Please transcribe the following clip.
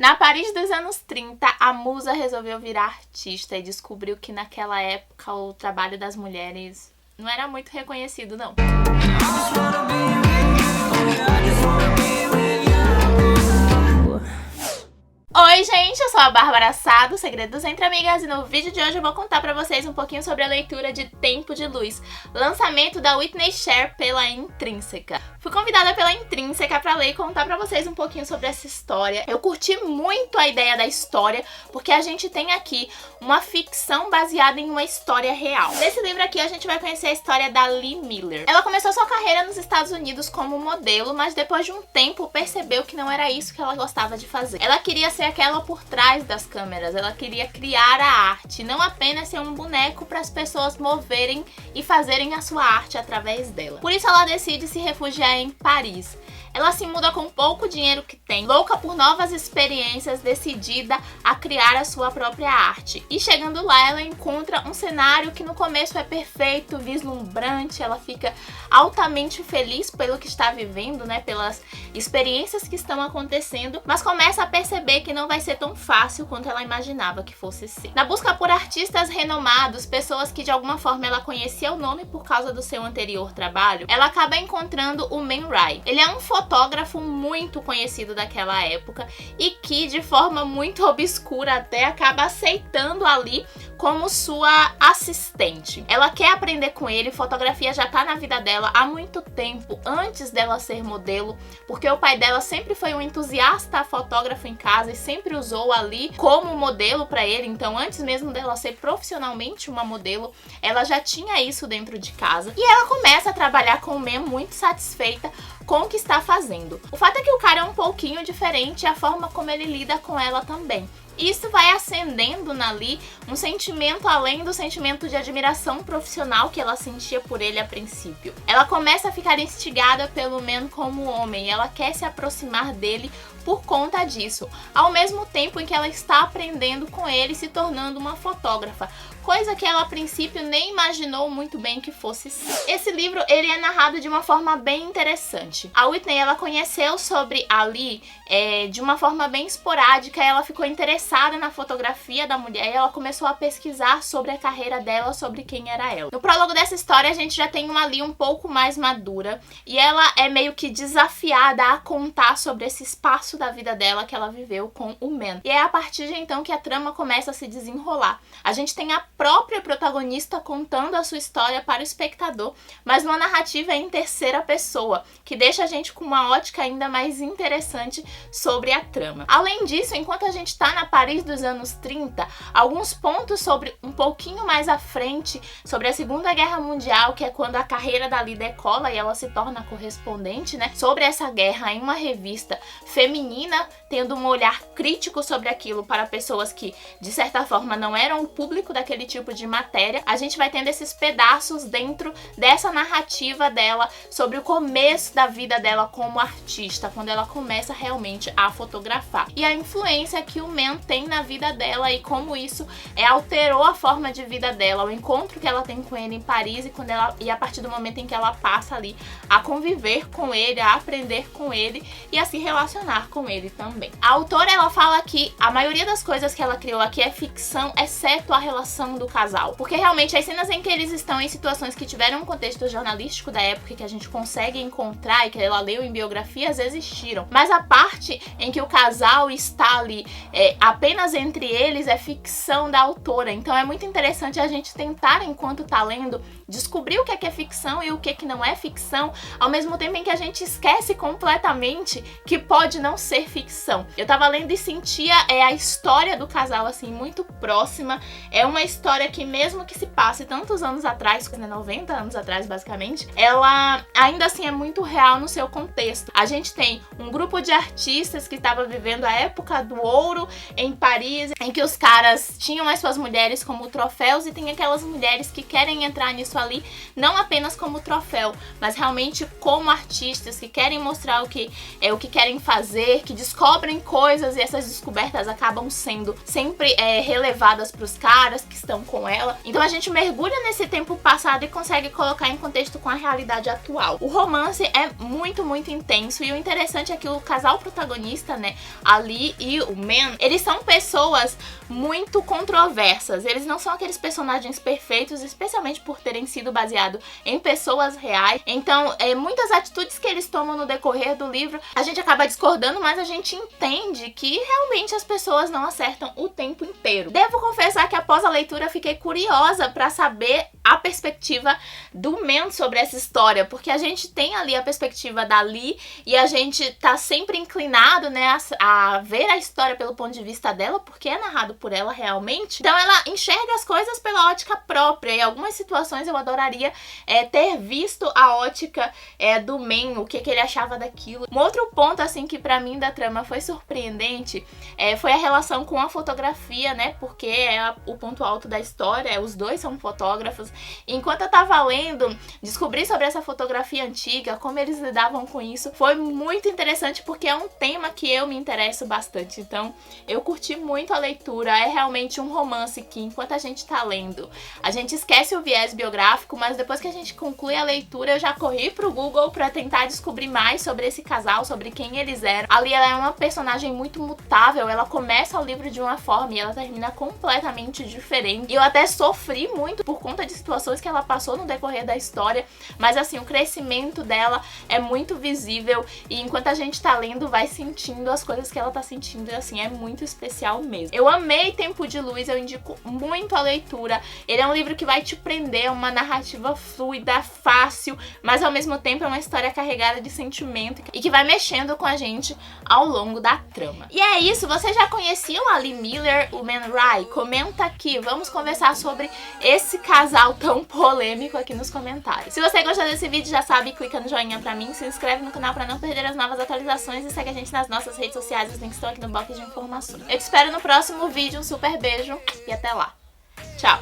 Na Paris dos anos 30, a musa resolveu virar artista e descobriu que naquela época o trabalho das mulheres não era muito reconhecido, não. Oi gente, eu sou a Bárbara Sá do Segredos Entre Amigas e no vídeo de hoje eu vou contar pra vocês um pouquinho sobre a leitura de Tempo de Luz, lançamento da Whitney Share pela Intrínseca. Fui convidada pela Intrínseca pra ler e contar pra vocês um pouquinho sobre essa história. Eu curti muito a ideia da história, porque a gente tem aqui uma ficção baseada em uma história real. Nesse livro aqui a gente vai conhecer a história da Lee Miller. Ela começou sua carreira nos Estados Unidos como modelo, mas depois de um tempo percebeu que não era isso que ela gostava de fazer. Ela queria ser aquela por trás das câmeras, ela queria criar a arte, não apenas ser um boneco para as pessoas moverem e fazerem a sua arte através dela. Por isso ela decide se refugiar em Paris. Ela se muda com pouco dinheiro que tem, louca por novas experiências, decidida a criar a sua própria arte. E chegando lá, ela encontra um cenário que no começo é perfeito, vislumbrante, ela fica altamente feliz pelo que está vivendo, né, pelas experiências que estão acontecendo, mas começa a perceber que não vai ser tão fácil quanto ela imaginava que fosse ser. Na busca por artistas renomados, pessoas que de alguma forma ela conhecia o nome por causa do seu anterior trabalho, ela acaba encontrando o Man Ray. Ele é um fotógrafo muito conhecido daquela época e que de forma muito obscura até acaba aceitando ali como sua assistente. Ela quer aprender com ele, fotografia já tá na vida dela há muito tempo, antes dela ser modelo, porque o pai dela sempre foi um entusiasta fotógrafo em casa e sempre usou ali como modelo para ele, então antes mesmo dela ser profissionalmente uma modelo, ela já tinha isso dentro de casa. E ela começa a trabalhar com o Man muito satisfeita com o que está fazendo. O fato é que o cara é um pouquinho diferente e a forma como ele lida com ela também. Isso vai acendendo na Lee um sentimento além do sentimento de admiração profissional que ela sentia por ele a princípio. Ela começa a ficar instigada pelo Man como homem e ela quer se aproximar dele por conta disso, ao mesmo tempo em que ela está aprendendo com ele e se tornando uma fotógrafa, coisa que ela a princípio nem imaginou muito bem que fosse ser. Esse livro ele é narrado de uma forma bem interessante. A Whitney ela conheceu sobre a Lee de uma forma bem esporádica, ela ficou interessada na fotografia da mulher e ela começou a pesquisar sobre a carreira dela, sobre quem era ela. No prólogo dessa história a gente já tem uma Lee um pouco mais madura e ela é meio que desafiada a contar sobre esse espaço da vida dela que ela viveu com o Man. E é a partir de então que a trama começa a se desenrolar. A gente tem a própria protagonista contando a sua história para o espectador, mas numa narrativa em terceira pessoa, que deixa a gente com uma ótica ainda mais interessante sobre a trama. Além disso, enquanto a gente está na Paris dos anos 30, alguns pontos sobre um pouquinho mais à frente, sobre a Segunda Guerra Mundial, que é quando a carreira da Lee decola e ela se torna correspondente, né, sobre essa guerra em uma revista feminina, tendo um olhar crítico sobre aquilo para pessoas que, de certa forma, não eram o público daquele tipo de matéria. A gente vai tendo esses pedaços dentro dessa narrativa dela sobre o começo da vida dela como artista, quando ela começa realmente a fotografar. E a influência que o Man tem na vida dela e como isso alterou a forma de vida dela, o encontro que ela tem com ele em Paris e a partir do momento em que ela passa ali a conviver com ele, a aprender com ele e a se relacionar com ele também. A autora ela fala que a maioria das coisas que ela criou aqui é ficção, exceto a relação do casal, porque realmente as cenas em que eles estão em situações que tiveram um contexto jornalístico da época que a gente consegue encontrar e que ela leu em biografias existiram, mas a parte em que o casal está ali apenas entre eles é ficção da autora. Então é muito interessante a gente tentar, enquanto tá lendo, descobrir o que é ficção e o que não é ficção, ao mesmo tempo em que a gente esquece completamente que pode não ser ficção. Eu tava lendo e sentia a história do casal assim muito próxima. É uma história que mesmo que se passe tantos anos atrás, 90 anos atrás basicamente, ela ainda assim é muito real no seu contexto. A gente tem um grupo de artistas que estava vivendo a época do ouro em Paris, em que os caras tinham as suas mulheres como troféus e tem aquelas mulheres que querem entrar nisso ali, não apenas como troféu, mas realmente como artistas que querem mostrar o que querem fazer, que descobrem coisas e essas descobertas acabam sendo sempre relevadas para os caras que estão com ela. Então a gente mergulha nesse tempo passado e consegue colocar em contexto com a realidade atual. O romance é muito, muito intenso e o interessante é que o casal protagonista, né, Ali e o Man, eles são pessoas muito controversas. Eles não são aqueles personagens perfeitos, especialmente por terem sido baseados em pessoas reais. Então, muitas atitudes que eles tomam no decorrer do livro, a gente acaba discordando, mas a gente entende que realmente as pessoas não acertam o tempo inteiro. Devo confessar que após a leitura fiquei curiosa para saber a perspectiva do Man sobre essa história, porque a gente tem ali a perspectiva da Lee e a gente tá sempre inclinado, né, a ver a história pelo ponto de vista dela, porque é narrado por ela realmente. Então ela enxerga as coisas pela ótica própria. Em algumas situações eu adoraria ter visto a ótica do Man, o que ele achava daquilo. Um outro ponto, assim, que pra mim da trama foi surpreendente foi a relação com a fotografia, né, porque é o ponto alto da história, os dois são fotógrafos. Enquanto eu tava lendo, descobri sobre essa fotografia antiga, como eles lidavam com isso. Foi muito interessante porque é um tema que eu me interesso bastante. Então, eu curti muito a leitura. É realmente um romance que, enquanto a gente tá lendo, a gente esquece o viés biográfico, mas depois que a gente conclui a leitura, eu já corri pro Google pra tentar descobrir mais sobre esse casal, sobre quem eles eram. Ali ela é uma personagem muito mutável. Ela começa o livro de uma forma e ela termina completamente diferente. E eu até sofri muito por conta de situações que ela passou no decorrer da história, mas assim, o crescimento dela é muito visível e enquanto a gente tá lendo, vai sentindo as coisas que ela tá sentindo e assim, é muito especial mesmo. Eu amei Tempo de Luz, eu indico muito a leitura. Ele é um livro que vai te prender, é uma narrativa fluida, fácil, mas ao mesmo tempo é uma história carregada de sentimento e que vai mexendo com a gente ao longo da trama. E é isso, vocês já conheciam a Lee Miller, o Man Ray? Comenta aqui, vamos conversar sobre esse casal tão polêmico aqui nos comentários. Se você gostou desse vídeo, já sabe, clica no joinha pra mim, se inscreve no canal pra não perder as novas atualizações e segue a gente nas nossas redes sociais, os links estão aqui no box de informações. Eu te espero no próximo vídeo, um super beijo e até lá. Tchau!